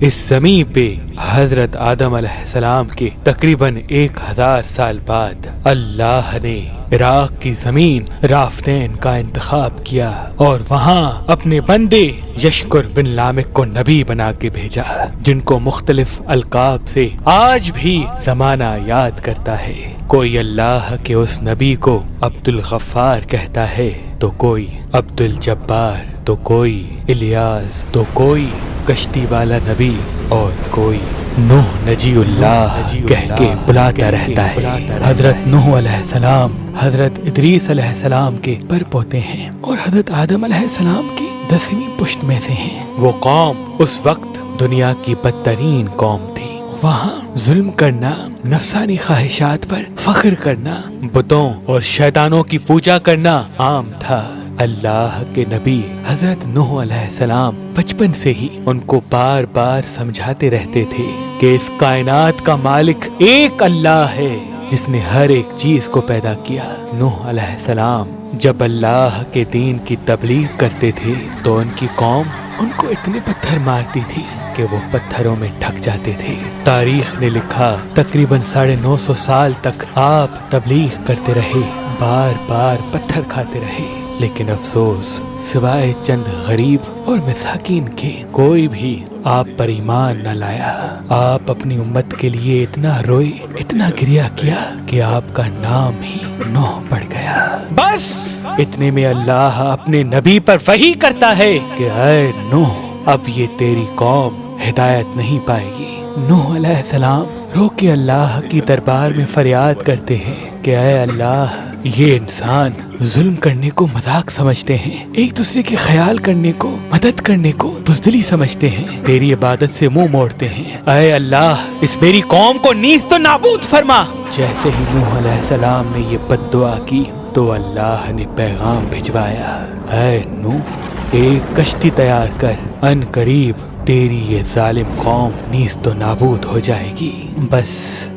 اس زمین پہ حضرت آدم علیہ السلام کے تقریباً 1000 سال بعد اللہ نے عراق کی زمین رافتین کا انتخاب کیا اور وہاں اپنے بندے یشکر بن لامک کو نبی بنا کے بھیجا، جن کو مختلف القاب سے آج بھی زمانہ یاد کرتا ہے۔ کوئی اللہ کے اس نبی کو عبد الغفار کہتا ہے، تو کوئی عبد الجبار، تو کوئی الیاس، تو کوئی کشتی والا نبی، اور کوئی نوح نجی اللہ کہہ کے بلاتا رہتا ہے۔ حضرت نوح علیہ السلام حضرت ادریس علیہ السلام کے پر پوتے ہیں اور حضرت آدم علیہ السلام کی 10ویں پشت میں سے ہیں۔ وہ قوم اس وقت دنیا کی بدترین قوم تھی۔ وہاں ظلم کرنا، نفسانی خواہشات پر فخر کرنا، بتوں اور شیطانوں کی پوجا کرنا عام تھا۔ اللہ کے نبی حضرت نوح علیہ السلام بچپن سے ہی ان کو بار بار سمجھاتے رہتے تھے کہ اس کائنات کا مالک ایک اللہ ہے جس نے ہر ایک چیز کو پیدا کیا۔ نوح علیہ السلام جب اللہ کے دین کی تبلیغ کرتے تھے تو ان کی قوم ان کو اتنے پتھر مارتی تھی کہ وہ پتھروں میں ڈھک جاتے تھے۔ تاریخ نے لکھا تقریباً 950 سال تک آپ تبلیغ کرتے رہے، بار بار پتھر کھاتے رہے، لیکن افسوس سوائے چند غریب اور مساکین کے کوئی بھی آپ پر ایمان نہ لایا۔ آپ اپنی امت کے لیے اتنا روئے، اتنا گریہ کیا کہ آپ کا نام ہی نوح پڑ گیا۔ بس اتنے میں اللہ اپنے نبی پر وحی کرتا ہے کہ اے نوح، اب یہ تیری قوم ہدایت نہیں پائے گی۔ نوح علیہ السلام رو کے اللہ کی دربار میں فریاد کرتے ہیں کہ اے اللہ، یہ انسان ظلم کرنے کو مذاق سمجھتے ہیں، ایک دوسرے کے خیال کرنے کو، مدد کرنے کو بزدلی سمجھتے ہیں، تیری عبادت سے منہ موڑتے ہیں۔ اے اللہ، اس میری قوم کو نیست و نابود فرما۔ جیسے ہی نوح علیہ السلام نے یہ بد دعا کی تو اللہ نے پیغام بھجوایا، اے نوح، ایک کشتی تیار کر، ان قریب تیری یہ ظالم قوم نیست و نابود ہو جائے گی۔ بس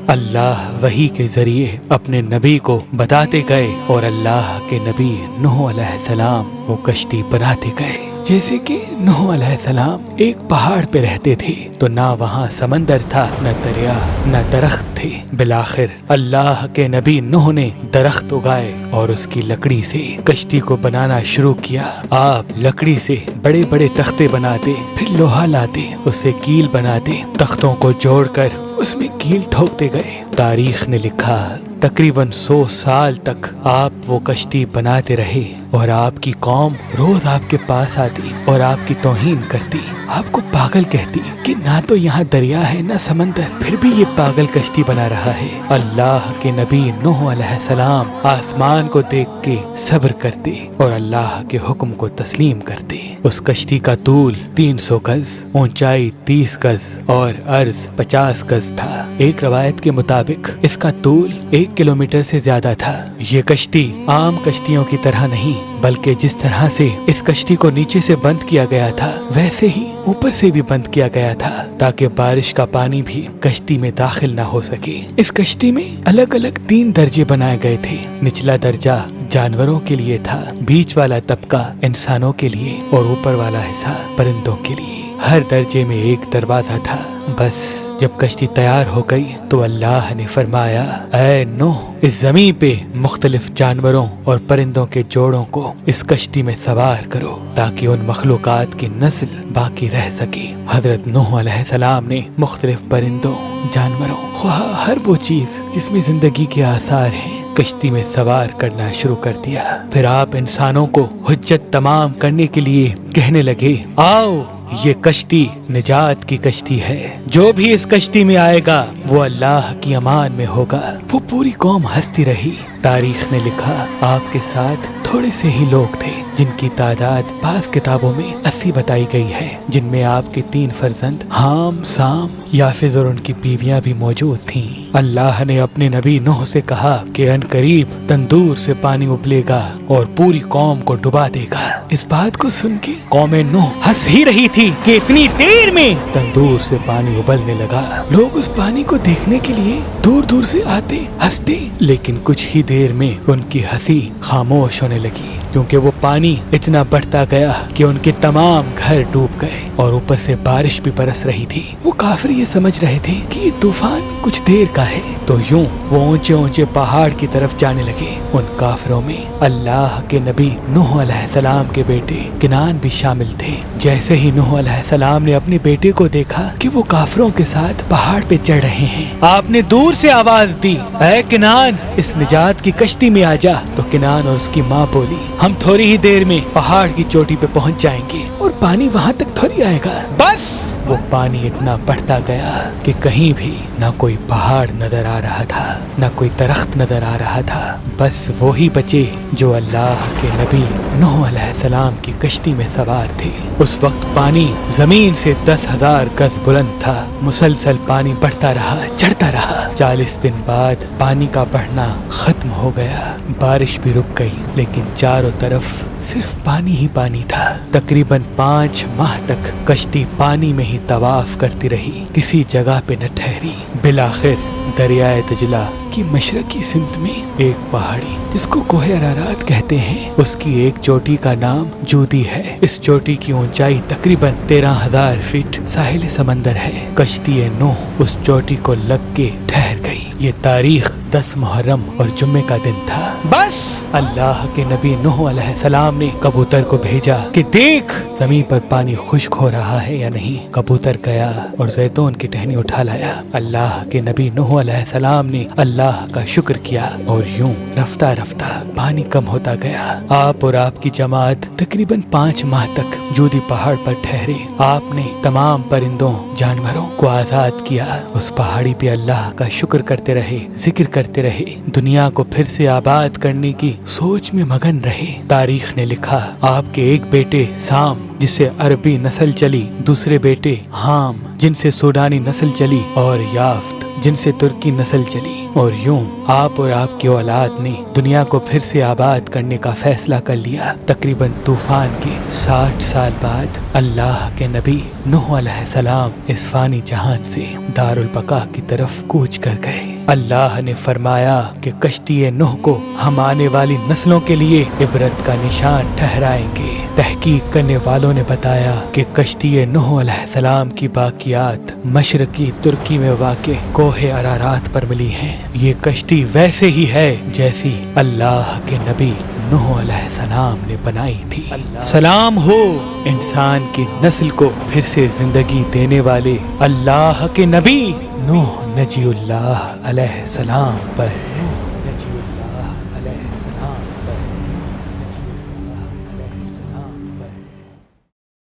اللہ وحی کے ذریعے اپنے نبی کو بتاتے گئے اور اللہ کے نبی نوح علیہ السلام وہ کشتی بناتے گئے۔ جیسے کہ نوح علیہ السلام ایک پہاڑ پہ رہتے تھے تو نہ وہاں سمندر تھا، نہ دریا، نہ درخت تھے۔ بالآخر اللہ کے نبی نوح نے درخت اگائے اور اس کی لکڑی سے کشتی کو بنانا شروع کیا۔ آپ لکڑی سے بڑے بڑے تختے بناتے، پھر لوہا لاتے، اس سے کیل بناتے، تختوں کو جوڑ کر اس میں کیل ٹھوکتے گئے۔ تاریخ نے لکھا تقریباً 100 سال تک آپ وہ کشتی بناتے رہے اور آپ کی قوم روز آپ کے پاس آتی اور آپ کی توہین کرتی، آپ کو پاگل کہتی کہ نہ تو یہاں دریا ہے نہ سمندر، پھر بھی یہ پاگل کشتی بنا رہا ہے۔ اللہ کے نبی نوح علیہ السلام آسمان کو دیکھ کے صبر کرتے اور اللہ کے حکم کو تسلیم کرتے۔ اس کشتی کا طول 300 گز، اونچائی 30 گز اور عرض 50 گز تھا۔ ایک روایت کے مطابق اس کا طول 1 کلومیٹر سے زیادہ تھا۔ یہ کشتی عام کشتیوں کی طرح نہیں، بلکہ جس طرح سے اس کشتی کو نیچے سے بند کیا گیا تھا ویسے ہی اوپر سے بھی بند کیا گیا تھا تاکہ بارش کا پانی بھی کشتی میں داخل نہ ہو سکے۔ اس کشتی میں الگ الگ 3 درجے بنائے گئے تھے۔ نچلا درجہ جانوروں کے لیے تھا، بیچ والا طبقہ انسانوں کے لیے اور اوپر والا حصہ پرندوں کے لیے۔ ہر درجے میں ایک دروازہ تھا۔ بس جب کشتی تیار ہو گئی تو اللہ نے فرمایا، اے نوح، اس زمین پہ مختلف جانوروں اور پرندوں کے جوڑوں کو اس کشتی میں سوار کرو تاکہ ان مخلوقات کی نسل باقی رہ سکے۔ حضرت نوح علیہ السلام نے مختلف پرندوں، جانوروں، خواہ ہر وہ چیز جس میں زندگی کے آثار ہیں، کشتی میں سوار کرنا شروع کر دیا۔ پھر آپ انسانوں کو حجت تمام کرنے کے لیے کہنے لگے، آؤ، یہ کشتی نجات کی کشتی ہے، جو بھی اس کشتی میں آئے گا وہ اللہ کی امان میں ہوگا۔ وہ پوری قوم ہنستی رہی۔ تاریخ نے لکھا آپ کے ساتھ تھوڑے سے ہی لوگ تھے جن کی تعداد بعض کتابوں میں 80 بتائی گئی ہے، جن میں آپ کے 3 فرزند حام، سام، یافز اور ان کی بیویاں بھی موجود تھیں۔ اللہ نے اپنے نبی نوح سے کہا کہ ان قریب تندور سے پانی ابلے گا اور پوری قوم کو ڈبا دے گا۔ اس بات کو سن کے قوم نوح ہنس ہی رہی تھی کہ اتنی دیر میں تندور سے پانی ابلنے لگا۔ لوگ اس پانی کو دیکھنے کے لیے دور دور سے آتے، ہنستے، لیکن کچھ ہی دیر میں ان کی ہنسی خاموش ہونے لگی کیونکہ وہ پانی پانی اتنا بڑھتا گیا کہ ان کے تمام گھر ڈوب گئے اور اوپر سے بارش بھی برس رہی تھی۔ وہ کافر یہ سمجھ رہے تھے کہ یہ طوفان کچھ دیر کا ہے، تو یوں وہ اونچے اونچے پہاڑ کی طرف جانے لگے۔ ان کافروں میں اللہ کے نبی نوح علیہ السلام کے بیٹے کنعان بھی شامل تھے۔ جیسے ہی نوح علیہ السلام نے اپنے بیٹے کو دیکھا کہ وہ کافروں کے ساتھ پہاڑ پہ چڑھ رہے ہیں، آپ نے دور سے آواز دی، اے کنعان، اس نجات کی کشتی میں آ جا۔ تو کنعان اور اس کی ماں بولی، ہم تھوڑی ہی دیر میں پہاڑ کی چوٹی پہ پہنچ جائیں گے اور پانی وہاں تک تھوڑی آئے گا۔ بس وہ پانی اتنا بڑھتا گیا کہ کہیں بھی نہ کوئی پہاڑ نظر آ رہا تھا، نہ کوئی درخت نظر آ رہا تھا، بس وہی بچے جو اللہ کے نبی نوح علیہ السلام کی کشتی میں سوار تھے۔ اس وقت پانی زمین سے 10,000 گز بلند تھا۔ مسلسل پانی بڑھتا رہا، چڑھتا رہا۔ 40 دن بعد پانی کا بڑھنا ختم ہو گیا، بارش بھی رک گئی، لیکن چاروں طرف صرف پانی ہی پانی تھا۔ تقریباً 5 ماہ تک کشتی پانی میں ہی طواف کرتی رہی، کسی جگہ پہ نہ ٹھہری۔ بالآخر دریائے دجلہ کی مشرقی سمت میں ایک پہاڑی جس کو کوہ ارارات کہتے ہیں، اس کی ایک چوٹی کا نام جودی ہے۔ اس چوٹی کی اونچائی تقریباً 13,000 فٹ ساحل سمندر ہے۔ کشتی نوح اس چوٹی کو لگ کے ٹھہر گئی۔ یہ تاریخ 10 محرم اور جمعے کا دن تھا۔ بس اللہ کے نبی نوح علیہ السلام نے کبوتر کو بھیجا کہ دیکھ زمین پر پانی خشک ہو رہا ہے یا نہیں۔ کبوتر گیا اور زیتون کی ٹہنی اٹھا لایا۔ اللہ کے نبی نوح علیہ السلام نے اللہ کا شکر کیا اور یوں رفتہ رفتہ پانی کم ہوتا گیا۔ آپ اور آپ کی جماعت تقریباً 5 ماہ تک جودی پہاڑ پر ٹھہرے۔ آپ نے تمام پرندوں جانوروں کو آزاد کیا۔ اس پہاڑی پہ اللہ کا شکر کرتے رہے، ذکر کرتے رہے، دنیا کو پھر سے آباد کرنے کی سوچ میں مگن رہے۔ تاریخ نے لکھا آپ کے ایک بیٹے سام جس سے عربی نسل چلی، دوسرے بیٹے حام جن سے سوڈانی نسل چلی، اور یافت جن سے ترکی نسل چلی، اور یوں آپ اور آپ کی اولاد نے دنیا کو پھر سے آباد کرنے کا فیصلہ کر لیا۔ تقریباً طوفان کے 60 سال بعد اللہ کے نبی نوح علیہ السلام اس فانی جہان سے دار البقا کی طرف کوچ کر گئے۔ اللہ نے فرمایا کہ کشتی نوح کو ہم آنے والی نسلوں کے لیے عبرت کا نشان ٹھہرائیں گے۔ تحقیق کرنے والوں نے بتایا کہ کشتی نوح علیہ السلام کی باقیات مشرقی ترکی میں واقع کوہ ارارات پر ملی ہیں۔ یہ کشتی ویسے ہی ہے جیسی اللہ کے نبی نوح علیہ السلام نے بنائی تھی۔ سلام ہو انسان کی نسل کو پھر سے زندگی دینے والے اللہ کے نبی نوح نجی اللہ علیہ السلام پر۔